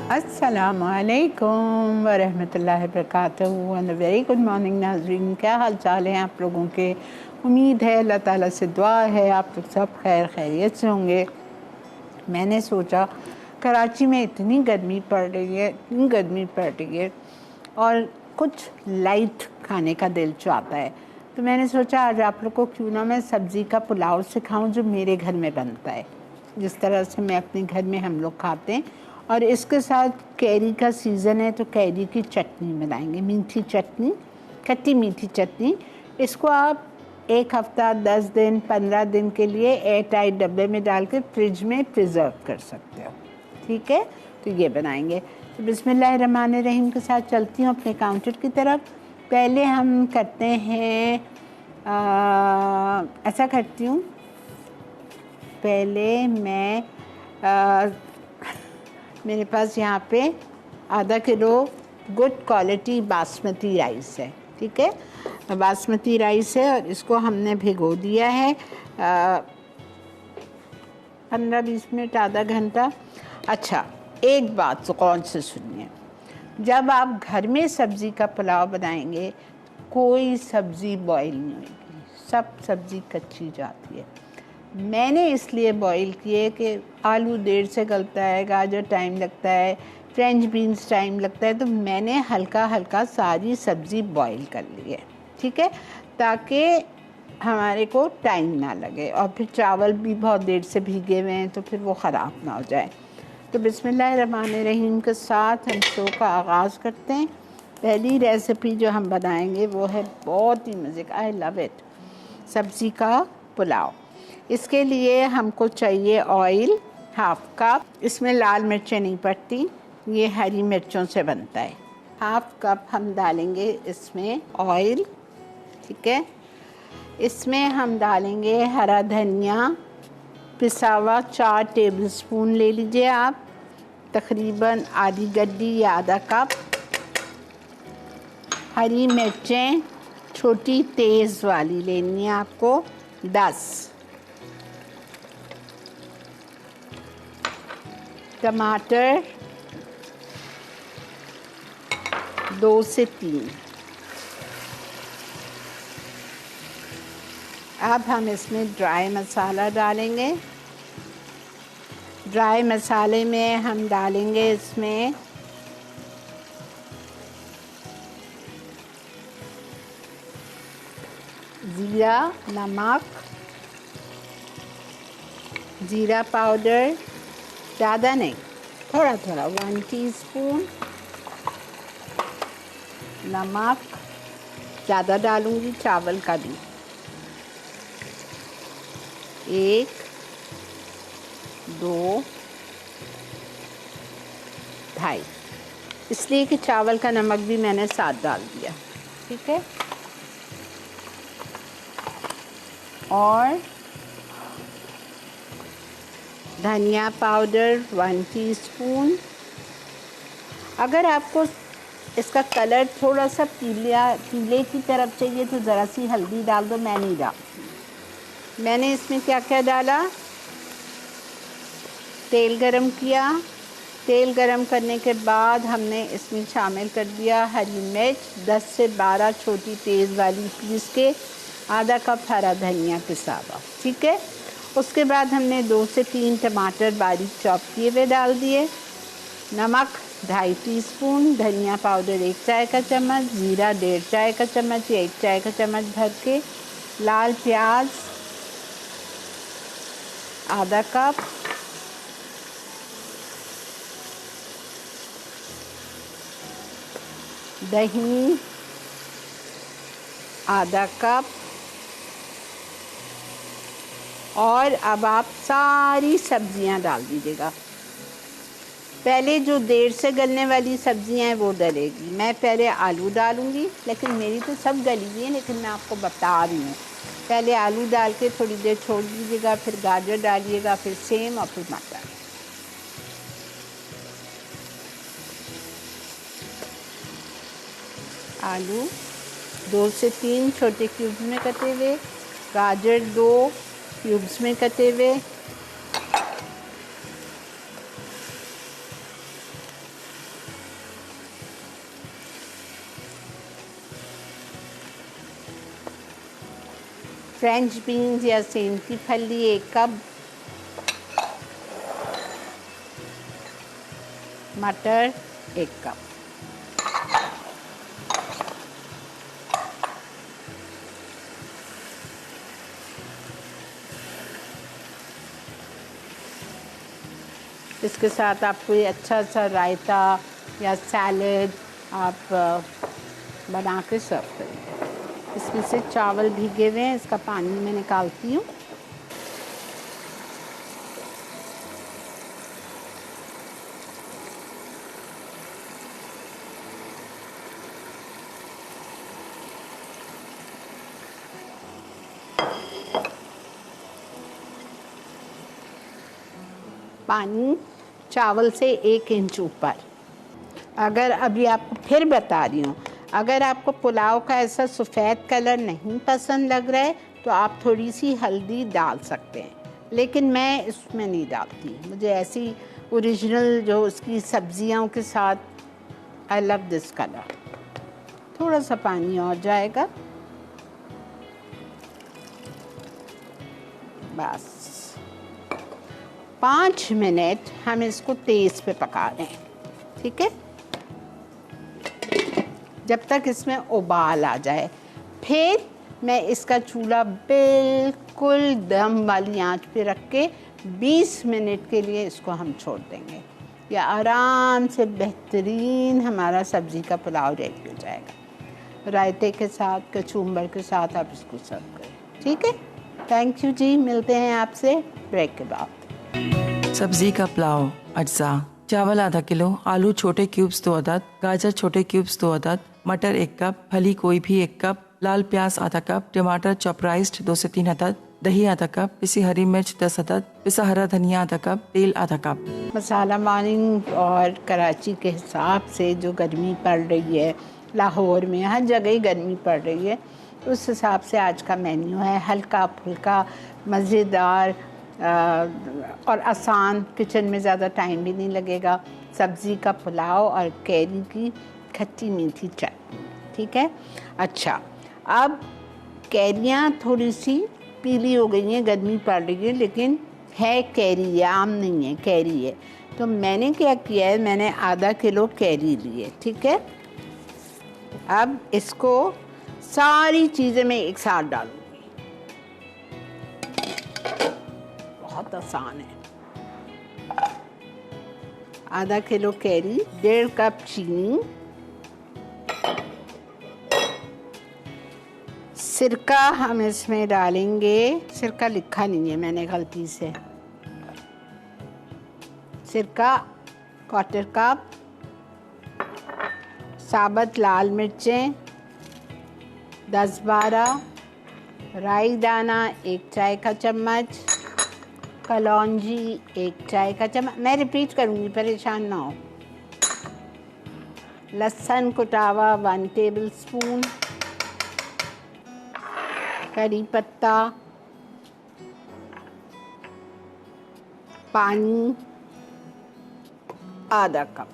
अस्सलामुअलैकुम वरहमतुल्लाहि वबरकातुहू and very good morning नाज़रीन। क्या हाल चाल हैं आप लोगों के? उम्मीद है, अल्लाह ताला से दुआ है आप लोग सब खैर खैरियत से होंगे। मैंने सोचा कराची में इतनी गर्मी पड़ रही है और कुछ लाइट खाने का दिल चाहता है, तो मैंने सोचा आज आप लोग को क्यों ना मैं सब्ज़ी का पुलाव सिखाऊं जो मेरे घर में बनता है, जिस तरह से मैं अपने घर में हम लोग खाते हैं। और इसके साथ कैरी का सीज़न है तो कैरी की चटनी बनाएंगे, मीठी चटनी, खट्टी मीठी चटनी। इसको आप एक हफ़्ता, 10 दिन, 15 दिन के लिए एयर टाइट डब्बे में डाल के फ्रिज में प्रिजर्व कर सकते हो। ठीक है, तो ये बनाएंगे। तो बिस्मिल्लाहिर्रहमानिर्रहीम के साथ चलती हूँ अपने काउंटर की तरफ। पहले हम करते हैं ऐसा करती हूँ, पहले मैं मेरे पास यहाँ पे आधा kilo good quality basmati rice है। ठीक है, बासमती राइस है और इसको हमने भिगो दिया है 15-20 मिनट, आधा घंटा। अच्छा, एक बात तो कौन से सुनिए, जब आप घर में सब्ज़ी का पुलाव बनाएंगे कोई सब्ज़ी बॉईल नहीं होगी, सब सब्ज़ी कच्ची जाती है। मैंने इसलिए बॉईल किए कि आलू देर से गलता है, गाजर टाइम लगता है, फ्रेंच बीन्स टाइम लगता है, तो मैंने हल्का हल्का सारी सब्ज़ी बॉईल कर ली है। ठीक है, ताकि हमारे को टाइम ना लगे, और फिर चावल भी बहुत देर से भीगे हुए हैं तो फिर वो ख़राब ना हो जाए। तो बिस्मिल्लाहिर्रहमानिर्रहीम के साथ हम शो का आगाज़ करते हैं। पहली रेसिपी जो हम बनाएंगे वो है बहुत ही मज़े का, आई लव इट, सब्ज़ी का पुलाव। इसके लिए हमको चाहिए ऑयल हाफ़ कप, इसमें लाल मिर्चें नहीं पड़ती, ये हरी मिर्चों से बनता है। हाफ़ कप हम डालेंगे इसमें ऑयल। ठीक है, इसमें हम डालेंगे हरा धनिया पिसा हुआ 4 टेबलस्पून ले लीजिए आप, तकरीबन आधी गड्डी या आधा कप। हरी मिर्चें छोटी तेज़ वाली लेनी है आपको 10। टमाटर 2 से 3। अब हम इसमें ड्राई मसाला डालेंगे। ड्राई मसाले में हम डालेंगे इसमें ज़ीरा, नमक, ज़ीरा पाउडर ज़्यादा नहीं, थोड़ा थोड़ा, 1 टीस्पून। नमक ज़्यादा डालूंगी, चावल का भी 1, 2, 2.5, इसलिए कि चावल का नमक भी मैंने साथ डाल दिया। ठीक है, और धनिया पाउडर 1 टीस्पून। अगर आपको इसका कलर थोड़ा सा पीले की तरफ चाहिए तो ज़रा सी हल्दी डाल दो, मैं नहीं डाल। मैंने इसमें क्या क्या डाला, तेल गरम किया, तेल गरम करने के बाद हमने इसमें शामिल कर दिया हरी मिर्च 10 से 12 छोटी तेज़ वाली पीस के, आधा कप हरा धनिया पिसा हुआ। ठीक है, उसके बाद हमने 2 से 3 टमाटर बारीक चॉप किए हुए डाल दिए। नमक 2.5 टीस्पून, धनिया पाउडर 1 चाय का चम्मच, ज़ीरा 1.5 चाय का चम्मच या 1 चाय का चम्मच भर के, लाल प्याज आधा कप, दही आधा कप। और अब आप सारी सब्जियां डाल दीजिएगा। पहले जो देर से गलने वाली सब्जियां हैं वो डलेगी, मैं पहले आलू डालूंगी, लेकिन मेरी तो सब गली हुई है, लेकिन मैं आपको बता रही हूँ। पहले आलू डाल के थोड़ी देर छोड़ दीजिएगा, फिर गाजर डालिएगा, फिर सेम, और फिर मटर। आलू 2 से 3 छोटे क्यूब्स में कटे हुए, गाजर 2 क्यूब्स में कटे हुए, फ्रेंच बीन्स या सेम की फली 1 कप, मटर 1 कप, इसके साथ आप कोई अच्छा सा रायता या सैलड आप बना के सर्व करें। इसमें से चावल भीगे हुए हैं, इसका पानी मैं निकालती हूँ। पानी चावल से 1 इंच ऊपर। अगर अभी आपको फिर बता रही हूँ, अगर आपको पुलाव का ऐसा सफ़ेद कलर नहीं पसंद लग रहा है तो आप थोड़ी सी हल्दी डाल सकते हैं, लेकिन मैं इसमें नहीं डालती। मुझे ऐसी ओरिजिनल जो उसकी सब्जियों के साथ आई लव दिस कलर। थोड़ा सा पानी और जाएगा, बस 5 मिनट हम इसको तेज़ पे पका लें, ठीक है, जब तक इसमें उबाल आ जाए। फिर मैं इसका चूल्हा बिल्कुल दम वाली आंच पे रख के 20 मिनट के लिए इसको हम छोड़ देंगे। या आराम से बेहतरीन हमारा सब्ज़ी का पुलाव रेडी हो जाएगा। रायते के साथ, कचूम्बर के साथ आप इसको सर्व करें, ठीक है। थैंक यू जी, मिलते हैं आपसे ब्रेक के बाद। सब्जी का पुलाव अज्जा: चावल आधा किलो, आलू छोटे क्यूब्स 2 अदद, गाजर छोटे क्यूब्स 2 अदद, मटर 1 कप, फली कोई भी 1 कप, लाल प्याज आधा कप, टमाटर चॉपराइज्ड 2 से 3 अदद, दही आधा कप, पिसी हरी मिर्च 10 अदद, पिसा हरा धनिया आधा कप, तेल आधा कप। मसाला मॉर्निंग और कराची के हिसाब से जो गर्मी पड़ रही है, लाहौर में हर जगह ही गर्मी पड़ रही है, उस हिसाब से आज का मेन्यू है हल्का फुल्का, मज़ेदार और आसान। किचन में ज़्यादा टाइम भी नहीं लगेगा। सब्ज़ी का पुलाव और कैरी की खट्टी मीठी चटनी, ठीक है। अच्छा, अब कैरियाँ थोड़ी सी पीली हो गई हैं, गर्मी पड़ रही है, लेकिन है कैरी है, आम नहीं है, कैरी है। तो मैंने क्या किया है, मैंने आधा किलो कैरी ली है, ठीक है। अब इसको सारी चीज़ें मैं एक साथ डालूंगी, बहुत आसान है। आधा किलो कैरी, 1.5 कप चीनी, सिरका हम इसमें डालेंगे, सिरका लिखा नहीं है मैंने गलती से, सिरका 1/4 कप, साबुत लाल मिर्चें 10-12, राई दाना 1 चाय का चम्मच, कलौंजी 1 चाय का चम्मच, मैं रिपीट करूँगी, परेशान ना हो, लहसुन कुटावा 1 टेबल स्पून, करी पत्ता, पानी आधा कप।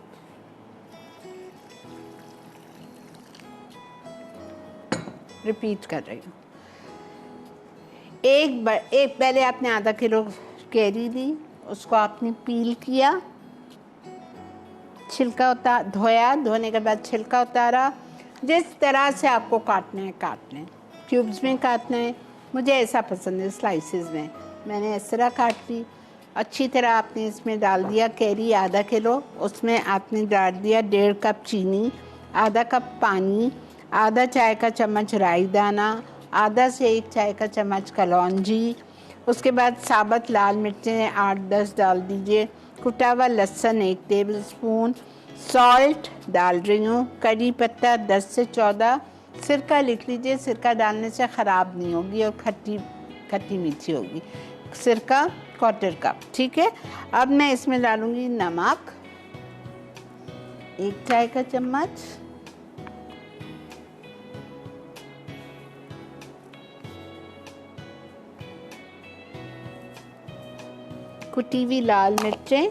रिपीट कर रही हूँ। एक पहले आपने आधा किलो कैरी ली, उसको आपने पील किया, छिलका धोया, धोने के बाद छिलका उतारा। जिस तरह से आपको काटना है काट लें, क्यूब्स में काटना है, मुझे ऐसा पसंद है स्लाइसेस में, मैंने इस तरह काट ली। अच्छी तरह आपने इसमें डाल दिया कैरी आधा किलो, उसमें आपने डाल दिया 1.5 कप चीनी, आधा कप पानी, आधा चाय का चम्मच राई दाना, आधा से 1 चाय का चम्मच कलौंजी, उसके बाद साबुत लाल मिर्चें 8-10 डाल दीजिए, कुटा हुआ लहसुन 1 टेबल स्पून, सॉल्ट डाल रही हूँ, करी पत्ता 10 से 14, सिरका लिख लीजिए, सिरका डालने से ख़राब नहीं होगी और खट्टी मीठी होगी। सिरका 1/4 कप, ठीक है। अब मैं इसमें डालूँगी नमक 1 चाय का चम्मच, कुटी हुई लाल मिर्चें,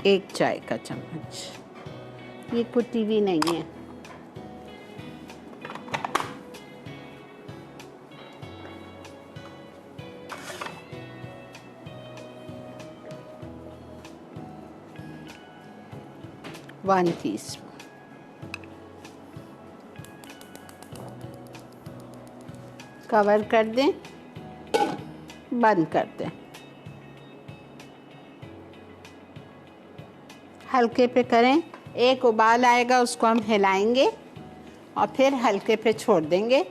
एक चाय का चम्मच, ये कुटी हुई नहीं है, 1 टीस्पून। कवर कर दें, बंद कर दें। हल्के पे करें, एक उबाल आएगा उसको हम हिलाएंगे और फिर हल्के पे छोड़ देंगे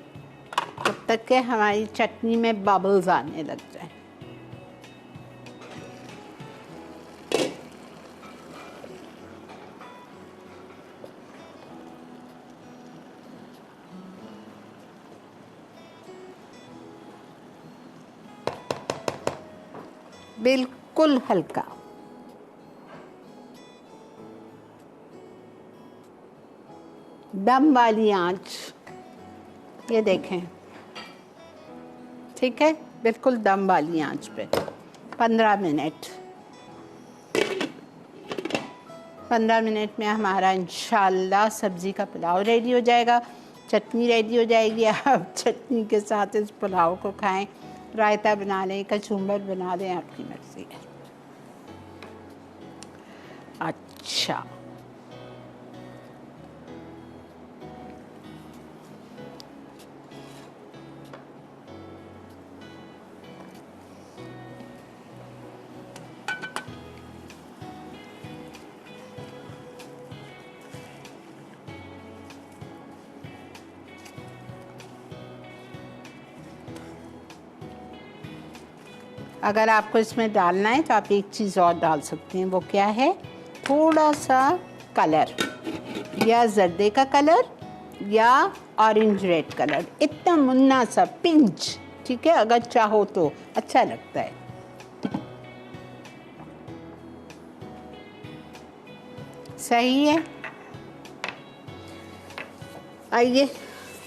तब तक के हमारी चटनी में बबल्स आने लग जाए। बिल्कुल हल्का। दम वाली आंच, ये देखें, ठीक है, बिल्कुल दम वाली आंच पे 15 मिनट। 15 मिनट में हमारा इंशाल्लाह सब्ज़ी का पुलाव रेडी हो जाएगा, चटनी रेडी हो जाएगी। आप चटनी के साथ इस पुलाव को खाएं, रायता बना लें, कचूम्बर बना लें, आपकी मर्ज़ी है। अच्छा, अगर आपको इसमें डालना है तो आप एक चीज़ और डाल सकते हैं। वो क्या है? थोड़ा सा कलर, या जर्दे का कलर या ऑरेंज रेड कलर, इतना मुन्ना सा पिंच, ठीक है, अगर चाहो तो अच्छा लगता है। सही है। आइए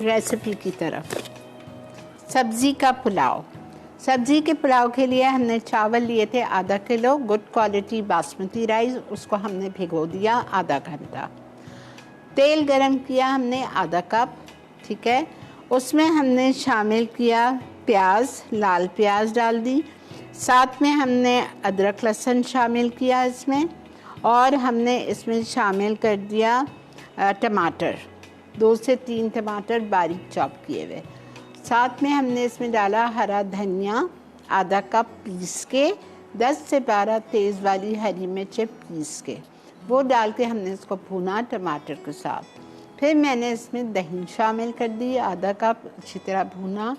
रेसिपी की तरफ। सब्ज़ी का पुलाव। सब्ज़ी के पुलाव के लिए हमने चावल लिए थे आधा kilo, good quality basmati rice, उसको हमने भिगो दिया आधा घंटा। तेल गरम किया हमने आधा कप, ठीक है, उसमें हमने शामिल किया प्याज, लाल प्याज डाल दी, साथ में हमने अदरक लहसुन शामिल किया इसमें, और हमने इसमें शामिल कर दिया टमाटर, 2 से 3 टमाटर बारीक चॉप किए हुए। साथ में हमने इसमें डाला हरा धनिया आधा कप पीस के, 10 से 12 तेज़ वाली हरी मिर्चें पीस के, वो डाल के हमने इसको भुना टमाटर के साथ। फिर मैंने इसमें दही शामिल कर दी आधा कप, अच्छी तरह भुना।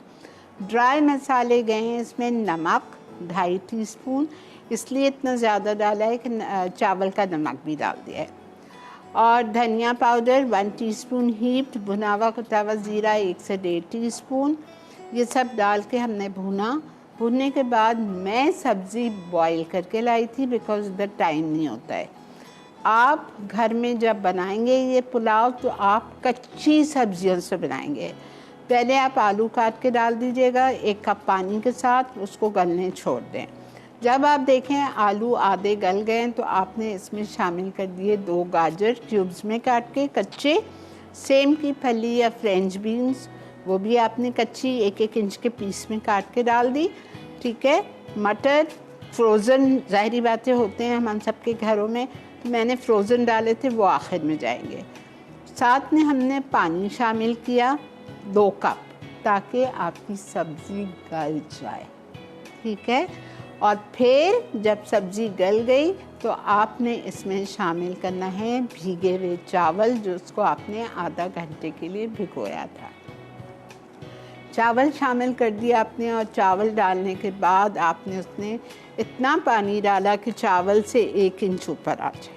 ड्राई मसाले गए हैं इसमें नमक 2.5 टीस्पून, इसलिए इतना ज़्यादा डाला है कि चावल का नमक भी डाल दिया है, और धनिया पाउडर 1 टीस्पून हीप्ड, भुना हुआ कुटा हुआ ज़ीरा 1 से 1.5 टीस्पून, ये सब डाल के हमने भुना। भुनने के बाद मैं सब्ज़ी बॉईल करके लाई थी, बिकॉज इधर टाइम नहीं होता है। आप घर में जब बनाएंगे ये पुलाव तो आप कच्ची सब्जियों से बनाएंगे। पहले आप आलू काट के डाल दीजिएगा 1 कप पानी के साथ, उसको गलने छोड़ दें। जब आप देखें आलू आधे गल गए तो आपने इसमें शामिल कर दिए 2 गाजर क्यूब्स में काट के कच्चे, सेम की फली या फ्रेंच बीन्स, वो भी आपने कच्ची 1-1 इंच के पीस में काट के डाल दी, ठीक है। मटर फ्रोज़न ज़ाहिरी बातें होते हैं हम सबके घरों में, तो मैंने फ्रोज़न डाले थे, वो आखिर में जाएंगे। साथ में हमने पानी शामिल किया 2 कप, ताकि आपकी सब्ज़ी गल जाए, ठीक है। और फिर जब सब्ज़ी गल गई तो आपने इसमें शामिल करना है भीगे हुए चावल, जो उसको आपने आधा घंटे के लिए भिगोया था। चावल शामिल कर दिया आपने, और चावल डालने के बाद आपने उसमें इतना पानी डाला कि चावल से 1 इंच ऊपर आ जाए,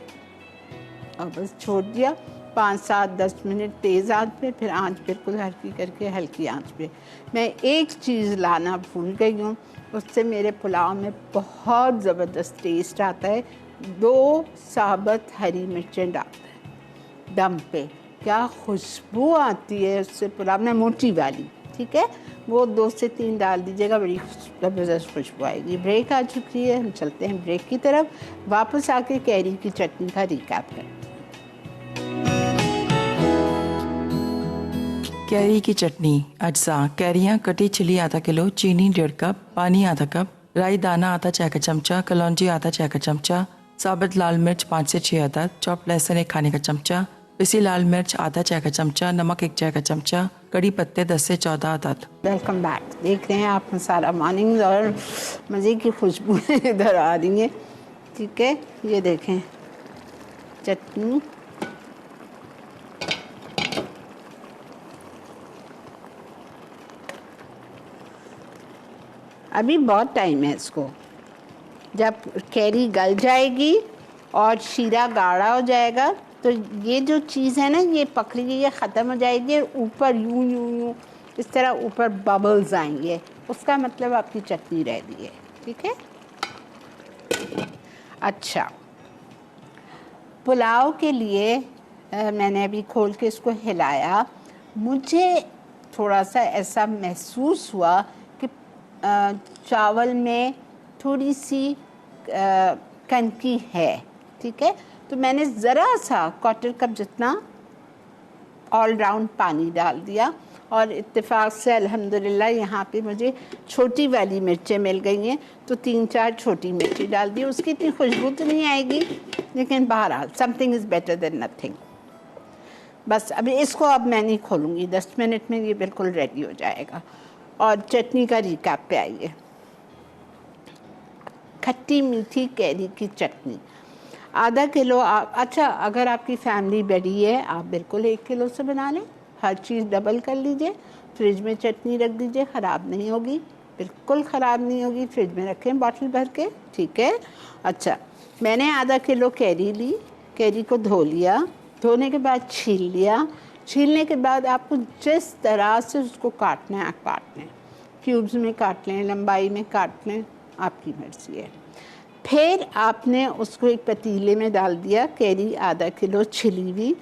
और बस छोड़ दिया 5, 7, 10 मिनट तेज़ आंच पे, फिर आंच बिल्कुल हल्की करके हल्की आंच पे। मैं एक चीज़ लाना भूल गई हूँ, उससे मेरे पुलाव में बहुत ज़बरदस्त टेस्ट आता है। 2 साबुत हरी मिर्चें डालते हैं दम पे, क्या खुशबू आती है उससे पुलाव में, मोटी वाली, ठीक है, वो 2 से 3 डाल दीजिएगा, बड़ी ज़बरदस्त खुशबू आएगी। ब्रेक आ चुकी है, हम चलते हैं ब्रेक की तरफ। वापस आके कैरी की चटनी का रिकैप करते हैं। कैरी की चटनी। अज्जा: कैरियाँ कटी छिली आधा किलो, चीनी 1.5 कप, पानी आधा कप, राई दाना आधा चाय का चमचा, कलौंजी आधा चाय का चमचा, साबुत लाल मिर्च 5 से 6 अदद, चॉप लहसुन 1 खाने का चमचा, पिसी लाल मिर्च आधा चाय का चमचा, नमक 1 चाय का चमचा, कड़ी पत्ते 10 से 14 अदद। Welcome back. देख रहे हैं आप मसाला मॉर्निंग और मज़े की खुशबू इधर आ रही है। ठीक है, ये देखें चटनी। अभी बहुत टाइम है इसको, जब कैरी गल जाएगी और शीरा गाढ़ा हो जाएगा तो ये जो चीज़ है ना, ये पकड़ी हुई ये ख़त्म हो जाएगी। ऊपर यूं यूं यूं इस तरह ऊपर बबल्स आएंगे, उसका मतलब आपकी चटनी रेडी है। ठीक है। अच्छा, पुलाव के लिए मैंने अभी खोल के इसको हिलाया। मुझे थोड़ा सा ऐसा महसूस हुआ कि चावल में थोड़ी सी कनकी है। ठीक है, तो मैंने ज़रा सा क्वार्टर कप जितना ऑल राउंड पानी डाल दिया और इत्तेफाक से अल्हम्दुलिल्लाह यहाँ पे मुझे छोटी वाली मिर्चें मिल गई हैं, तो 3-4 छोटी मिर्ची डाल दी। उसकी इतनी खुशबू तो नहीं आएगी, लेकिन बहरहाल something is better than nothing. बस अभी इसको अब मैं नहीं खोलूँगी, 10 मिनट में ये बिल्कुल रेडी हो जाएगा। और चटनी का रिकैप पे आइए। खट्टी मीठी कैरी की चटनी आधा किलो। अच्छा, अगर आपकी फैमिली बड़ी है आप बिल्कुल 1 किलो से बना लें। हर चीज़ डबल कर लीजिए, फ्रिज में चटनी रख दीजिए, ख़राब नहीं होगी, बिल्कुल ख़राब नहीं होगी। फ्रिज में रखें बॉटल भर के। ठीक है। अच्छा, मैंने आधा किलो कैरी ली, कैरी को धो लिया, धोने के बाद छील लिया। छीलने के बाद आपको जिस तरह से उसको काटना है काट लें, क्यूब्स में काट लें, लंबाई में काट लें, आपकी मर्ज़ी है। फिर आपने उसको एक पतीले में डाल दिया, कैरी आधा किलो छिली हुई,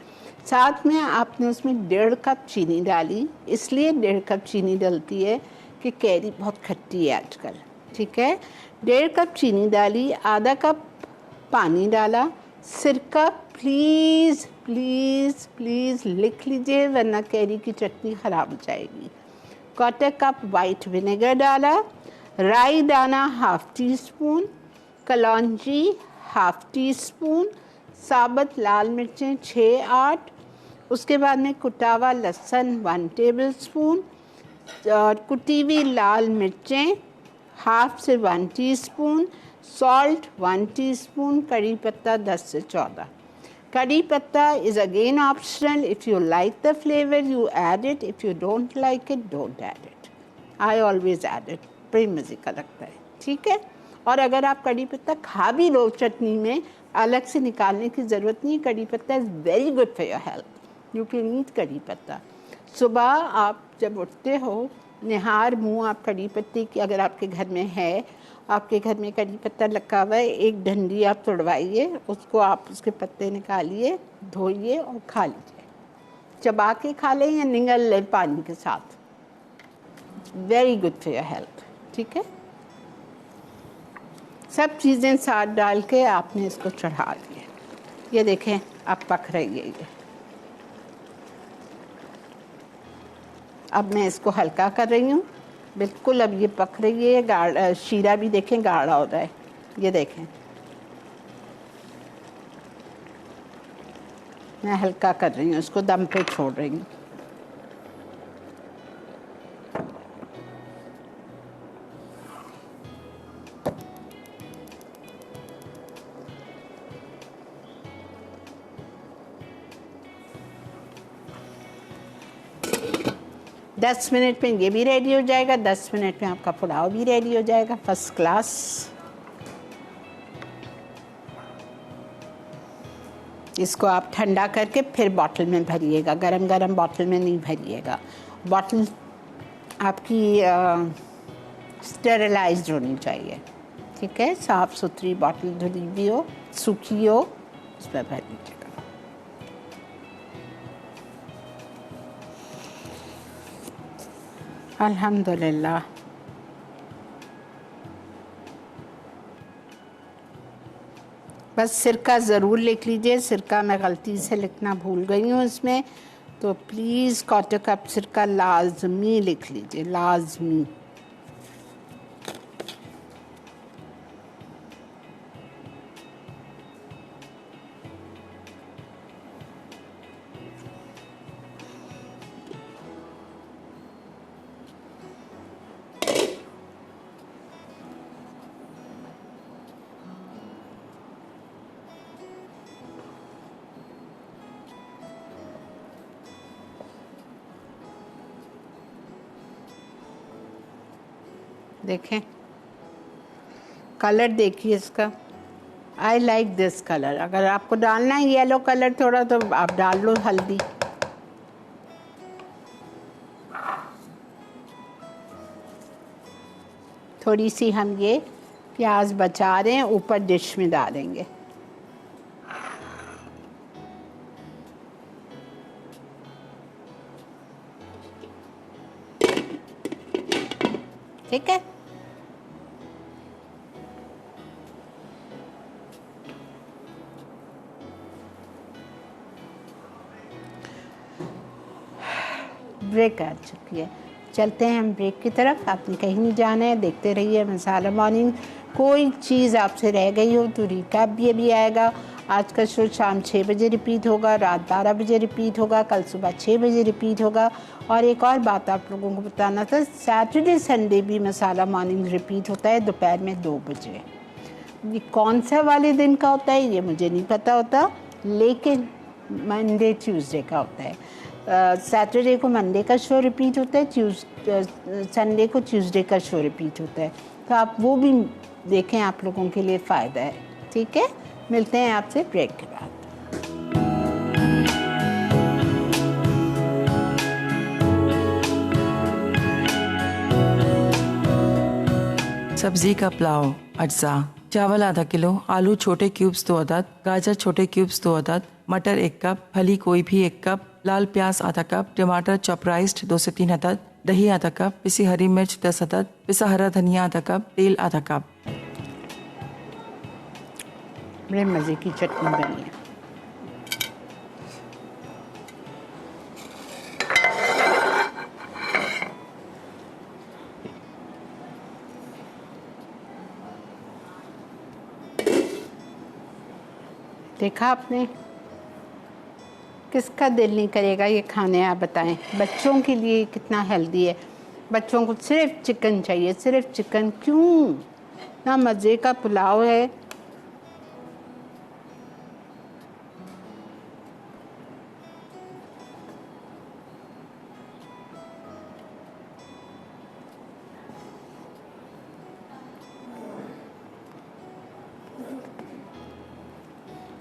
साथ में आपने उसमें 1.5 कप चीनी डाली। इसलिए 1.5 कप चीनी डलती है कि कैरी बहुत खट्टी है आजकल। ठीक है, 1.5 कप चीनी डाली, आधा कप पानी डाला, सिरका प्लीज़ प्लीज़ प्लीज़ लिख लीजिए वरना कैरी की चटनी ख़राब हो जाएगी। 1/4 कप वाइट विनेगर डाला, राई दाना 1/2 टीस्पून, कलौंजी 1/2 टीस्पून, साबुत लाल मिर्चें 6-8, उसके बाद में कुटा हुआ लहसुन 1 टेबलस्पून, और कुटी हुई लाल मिर्चें 1/2 से 1 टीस्पून, सॉल्ट 1 टीस्पून, कड़ी पत्ता 10 से 14। कड़ी पत्ता is again optional. If you like the flavour you add it, if you don't like it don't add it. I always add it, बड़ी मज़े का लगता है। ठीक है। और अगर आप कड़ी पत्ता खा भी लो चटनी में, अलग से निकालने की ज़रूरत नहीं। कड़ी पत्ता is very good for your health, you can eat कड़ी पत्ता। सुबह आप जब उठते हो, निहार मुँह आप कड़ी पत्ते की, अगर आपके घर में है, आपके घर में कड़ी पत्ता लगा हुआ है, एक डंडी आप तोड़वाइए, उसको आप उसके पत्ते निकालिए, धोइए और खा लीजिए। चबा के खा लें या निगल लें पानी के साथ, very good for your health. ठीक है। सब चीज़ें साथ डाल के आपने इसको चढ़ा दिए। ये देखें अब पक रही है ये। अब मैं इसको हल्का कर रही हूँ, बिल्कुल अब ये पक रही है। गाढ़ा शीरा भी देखें गाढ़ा हो रहा है, ये देखें। मैं हल्का कर रही हूँ, इसको दम पे छोड़ रही हूँ। दस मिनट में ये भी रेडी हो जाएगा, 10 मिनट में आपका पुलाव भी रेडी हो जाएगा, फर्स्ट क्लास। इसको आप ठंडा करके फिर बॉटल में भरिएगा, गरम गरम बॉटल में नहीं भरिएगा। बॉटल आपकी स्टेरिलाइज्ड होनी चाहिए। ठीक है, साफ़ सुथरी बॉटल, धुली भी हो, सूखी हो, उसमें भर लीजिएगा। अल्हम्दुलिल्लाह। बस सिरका ज़रूर लिख लीजिए, सिरका मैं गलती से लिखना भूल गई हूँ इसमें, तो प्लीज़ 1/4 कप सिरका लाजमी लिख लीजिए, लाजमी। देखें, कलर देखिए इसका। I like this colour. अगर आपको डालना है येलो कलर थोड़ा तो आप डाल लो हल्दी। थोड़ी सी हम ये प्याज बचा रहे हैं, ऊपर डिश में डालेंगे। ठीक है, ब्रेक आ चुकी है। चलते हैं हम ब्रेक की तरफ। आपने कहीं नहीं जाना है, देखते रहिए मसाला मॉर्निंग। कोई चीज़ आपसे रह गई हो तो रिकैप भी आएगा। आज का शो शाम 6 बजे रिपीट होगा, रात 12 बजे रिपीट होगा, कल सुबह 6 बजे रिपीट होगा। और एक और बात आप लोगों को बताना था, सैटरडे संडे भी मसाला मॉर्निंग रिपीट होता है दोपहर में 2 बजे। ये कौन सा वाले दिन का होता है ये मुझे नहीं पता होता, लेकिन मंडे ट्यूसडे का होता है। सैटरडे को मंडे का शो रिपीट होता है, संडे को ट्यूसडे का शो रिपीट होता है। तो आप वो भी देखें, आप लोगों के लिए फ़ायदा है। ठीक है, मिलते हैं आपसे ब्रेक के बाद। सब्जी का पुलाव। अज्जा: चावल आधा किलो, आलू छोटे क्यूब्स 2 अदद, गाजर छोटे क्यूब्स 2 अदद, मटर 1 कप, फली कोई भी 1 कप, लाल प्याज आधा कप, टमाटर चॉपराइज्ड 2 से 3 अदद, दही आधा कप, पिसी हरी मिर्च 10 अदद, पिसा हरा धनिया आधा कप, तेल आधा कप। बड़े मज़े की चटनी बनी है। देखा आपने, किसका दिल नहीं करेगा ये खाने? आप बताएं, बच्चों के लिए कितना हेल्दी है। बच्चों को सिर्फ चिकन चाहिए, सिर्फ चिकन। क्यों? ना मज़े का पुलाव है।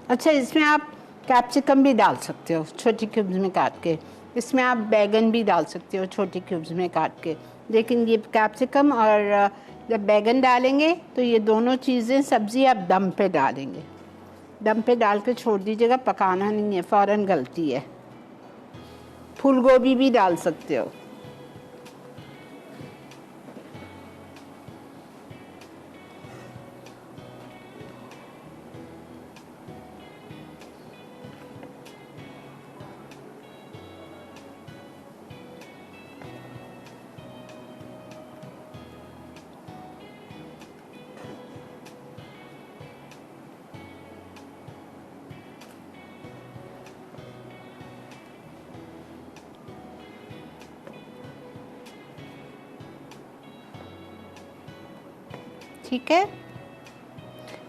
अच्छा, इसमें आप कैप्सिकम भी डाल सकते हो छोटी क्यूब्स में काट के। इसमें आप बैगन भी डाल सकते हो छोटी क्यूब्स में काट के। लेकिन ये कैप्सिकम और जब बैगन डालेंगे तो ये दोनों चीज़ें सब्ज़ी आप दम पे डालेंगे। दम पे डाल के छोड़ दीजिएगा, पकाना नहीं है, फ़ौरन गलती है। फूल गोभी भी डाल सकते हो। ठीक है,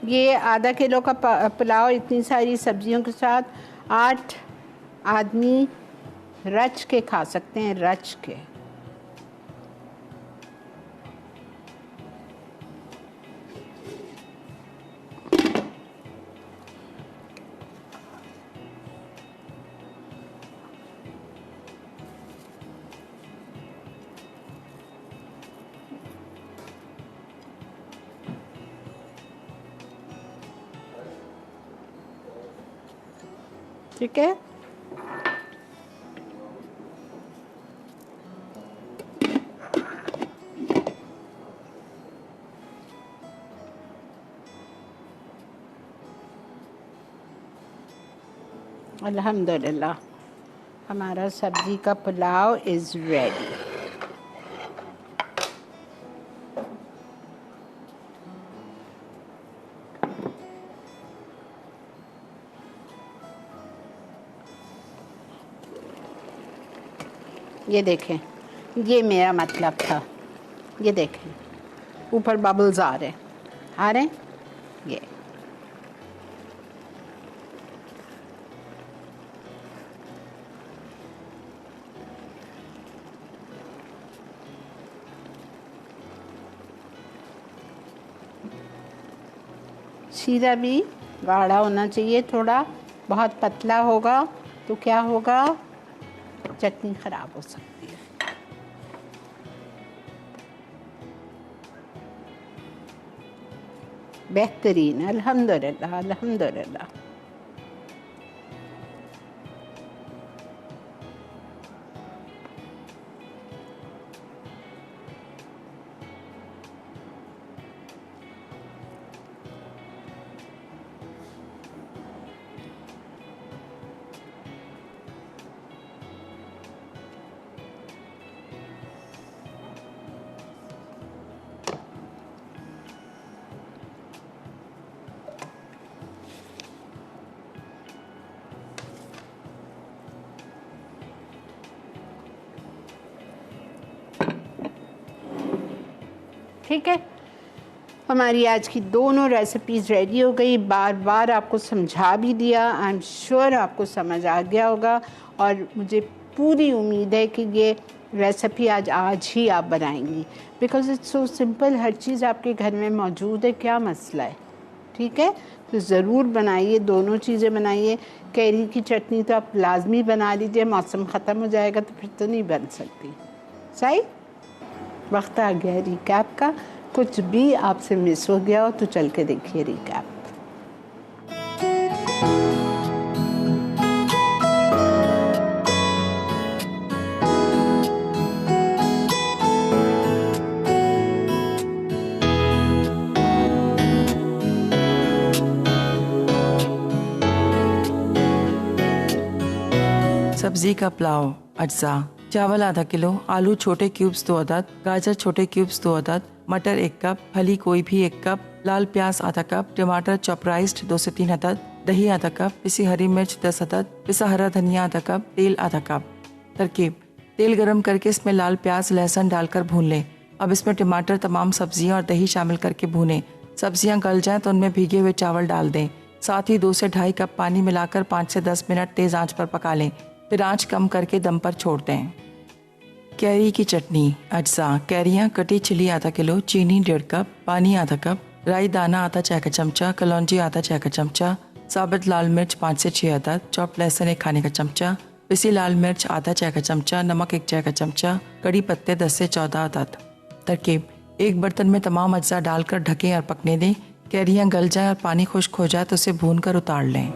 ये आधा किलो का पुलाव इतनी सारी सब्जियों के साथ 8 आदमी रच के खा सकते हैं, रच के। ठीक है, अल्हम्दुलिल्लाह हमारा सब्जी का पुलाव इज़ रेडी। ये देखें, ये मेरा मतलब था। ये देखें, ऊपर बबल्स आ रहे हैं ये। शीरा भी गाढ़ा होना चाहिए थोड़ा, बहुत पतला होगा तो क्या होगा, चटनी ख़राब हो सकती है। बेहतरीन, अल्हम्दुलिल्लाह अल्हम्दुलिल्लाह। ठीक है, हमारी आज की दोनों रेसिपीज़ रेडी हो गई। बार बार आपको समझा भी दिया, आई एम श्योर आपको समझ आ गया होगा और मुझे पूरी उम्मीद है कि ये रेसिपी आज ही आप बनाएंगी, बिकॉज़ इट्स सो सिंपल। हर चीज़ आपके घर में मौजूद है, क्या मसला है। ठीक है, तो ज़रूर बनाइए, दोनों चीज़ें बनाइए। कैरी की चटनी तो आप लाजमी बना लीजिए, मौसम ख़त्म हो जाएगा तो फिर तो नहीं बन सकती। सही, वक्त आ गया रिकैप का। कुछ भी आपसे मिस हो गया हो तो चल के देखिए रिकैप। सब्जी का पुलाव। अज्जा: चावल आधा किलो, आलू छोटे क्यूब्स 2 अदद, गाजर छोटे क्यूब्स 2 अदद, मटर 1 कप, फली कोई भी 1 कप, लाल प्याज आधा कप, टमाटर चॉपराइज्ड 2 से 3 अदद, दही आधा कप, पिसी हरी मिर्च 10 अदद, पिसा हरा धनिया आधा कप, तेल आधा कप। तरकीब: तेल गरम करके इसमें लाल प्याज लहसुन डालकर भून लें। अब इसमें टमाटर, तमाम सब्जियां और दही शामिल करके भूनें। सब्जियां गल जाएं तो उनमें भीगे हुए चावल डाल दें। साथ ही 2 से ढाई कप पानी मिलाकर 5 से 10 मिनट तेज आंच पर पका लें, फिर आंच कम करके दम पर छोड़ दें। कैरी की चटनी। अज्जा: कैरियाँ कटी छिली आधा किलो, चीनी 1.5 कप, पानी आधा कप, राई दाना आधा चाय का चमचा, कलौंजी आधा चाय का चमचा, साबुत लाल मिर्च 5 से 6 अदद, चॉप लहसुन 1 खाने का चमचा, पिसी लाल मिर्च आधा चाय का चमचा, नमक 1 चाय का चमचा, कड़ी पत्ते 10 से 14 अदद। तरकीब: एक बर्तन में तमाम अज्जा डालकर ढकें और पकने दें। कैरियाँ गल जाए और पानी खुश्क हो जाए तो उसे भून कर उतार लें।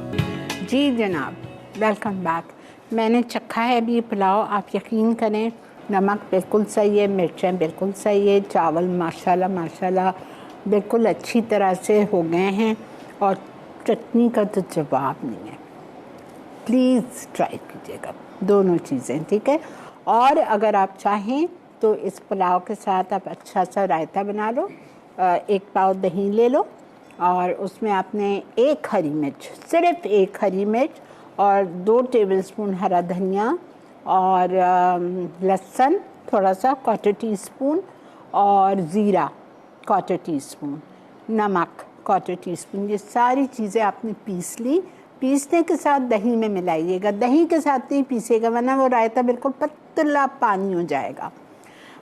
जी जनाब, वेलकम बैक। मैंने चखा है अभी पुलाव, आप यकीन करें नमक बिल्कुल सही है, मिर्चें बिल्कुल सही है, चावल माशाल्लाह माशाल्लाह बिल्कुल अच्छी तरह से हो गए हैं और चटनी का तो जवाब नहीं है। प्लीज़ ट्राई कीजिएगा दोनों चीज़ें, ठीक है। और अगर आप चाहें तो इस पुलाव के साथ आप अच्छा सा रायता बना लो। 1 पाव दही ले लो और उसमें आपने 1 हरी मिर्च, सिर्फ 1 हरी मिर्च और 2 टेबलस्पून हरा धनिया और लहसुन थोड़ा सा 1/4 टीस्पून और ज़ीरा 1/4 टीस्पून, नमक 1/4 टीस्पून, ये सारी चीज़ें आपने पीस ली। पीसने के साथ दही में मिलाइएगा, दही के साथ नहीं पीसेगा वरना वो रायता बिल्कुल पतला पानी हो जाएगा।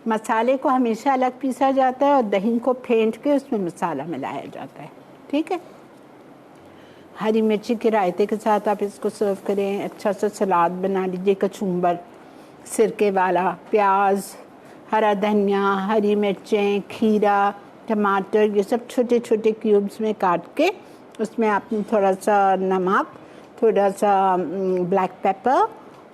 मसाले को हमेशा अलग पीसा जाता है और दही को फेंट के उसमें मसाला मिलाया जाता है, ठीक है। हरी मिर्ची के रायते के साथ आप इसको सर्व करें। अच्छा सा सलाद बना लीजिए, कचुम्बर, सिरके वाला, प्याज, हरा धनिया, हरी मिर्चें, खीरा, टमाटर, ये सब छोटे छोटे क्यूब्स में काट के उसमें आपने थोड़ा सा नमक, थोड़ा सा ब्लैक पेपर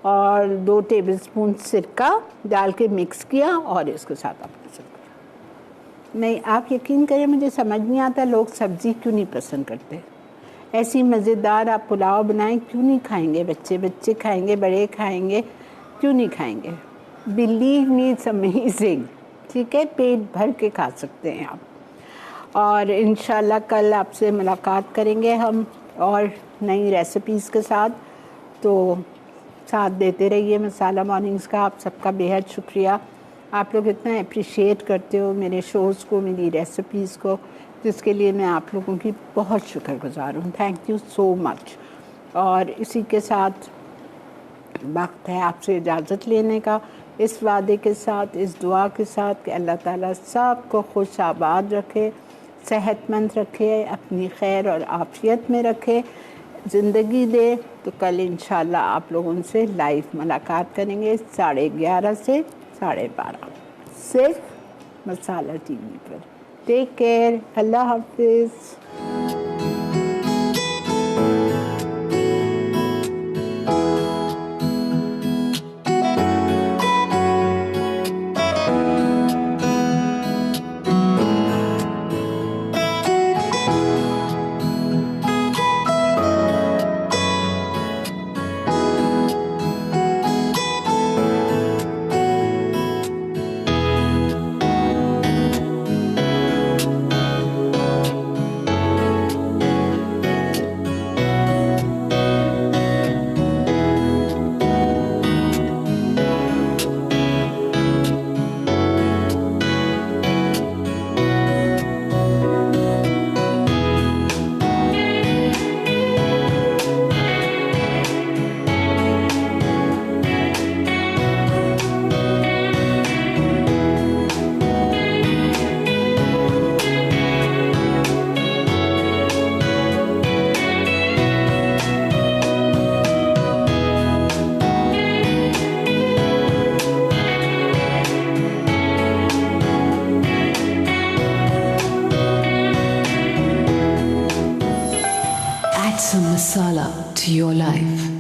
और 2 टेबलस्पून सिरका डाल के मिक्स किया और इसके साथ आपने सर्व किया। नहीं, आप यकीन करें मुझे समझ नहीं आता लोग सब्ज़ी क्यों नहीं पसंद करते। ऐसी मज़ेदार आप पुलाव बनाएं, क्यों नहीं खाएंगे बच्चे? बच्चे खाएंगे, बड़े खाएंगे, क्यों नहीं खाएंगे? बिलीव मी इट्स अमेजिंग, ठीक है। पेट भर के खा सकते हैं आप। और इंशाल्लाह कल आपसे मुलाकात करेंगे हम और नई रेसिपीज़ के साथ। तो साथ देते रहिए मसाला मॉर्निंग्स का। आप सबका बेहद शुक्रिया। आप लोग इतना अप्रिशिएट करते हो मेरे शोज़ को, मेरी रेसिपीज़ को, जिसके लिए मैं आप लोगों की बहुत शुक्रगुज़ार हूँ। Thank you so much. और इसी के साथ वक्त है आपसे इजाज़त लेने का, इस वादे के साथ, इस दुआ के साथ कि अल्लाह ताला सबको खुश आबाद रखे, सेहतमंद रखे, अपनी खैर और आफियत में रखे, ज़िंदगी दे। तो कल इंशाल्लाह आप लोगों से लाइव मुलाकात करेंगे 11:30 से 12:30 सिर्फ मसाला टीवी पर। टेक केयर, अल्लाह हाफिज़। Add some masala to your life.